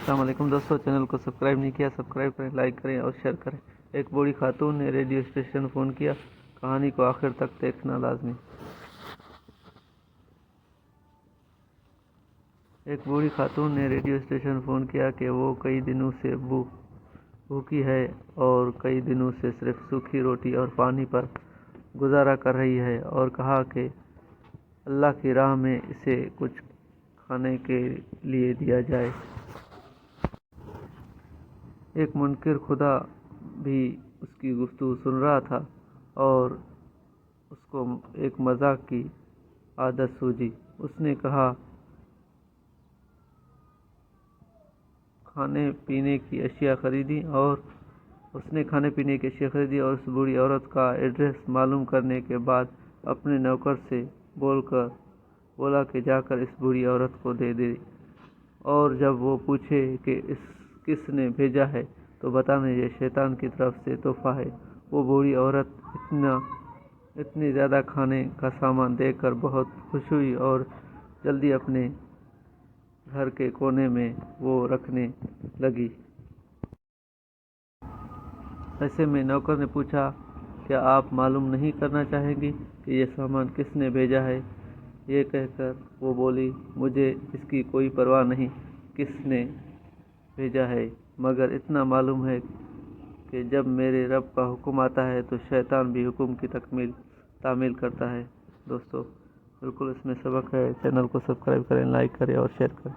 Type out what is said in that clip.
अस्सलाम वालेकुम दोस्तों, चैनल को सब्सक्राइब नहीं किया सब्सक्राइब करें, लाइक करें और शेयर करें। एक बूढ़ी खातून ने रेडियो स्टेशन फ़ोन किया, कहानी को आखिर तक देखना लाजमी। एक बूढ़ी खातून ने रेडियो स्टेशन फ़ोन किया कि वो कई दिनों से भूखी है और कई दिनों से सिर्फ सूखी रोटी और पानी पर गुजारा कर रही है, और कहा कि अल्लाह की राह में इसे कुछ खाने के लिए दिया जाए। एक मुनकिर खुदा भी उसकी गुफ्तगू सुन रहा था और उसको एक मजाक की आदत सूझी। उसने खाने पीने की अशिया खरीदी और उस बूढ़ी औरत का एड्रेस मालूम करने के बाद अपने नौकर से बोला कि जाकर इस बूढ़ी औरत को दे दे, और जब वो पूछे कि किसने भेजा है तो बताना ये शैतान की तरफ से तोहफा है। वो बूढ़ी औरत इतनी ज़्यादा खाने का सामान देखकर बहुत खुश हुई और जल्दी अपने घर के कोने में वो रखने लगी। ऐसे में नौकर ने पूछा, क्या आप मालूम नहीं करना चाहेंगी कि ये सामान किसने भेजा है? ये कहकर वो बोली, मुझे इसकी कोई परवाह नहीं किसने भेजा है, मगर इतना मालूम है कि जब मेरे रब का हुक्म आता है तो शैतान भी हुक्म की तामील करता है। दोस्तों, बिल्कुल इसमें सबक है। चैनल को सब्सक्राइब करें, लाइक करें और शेयर करें।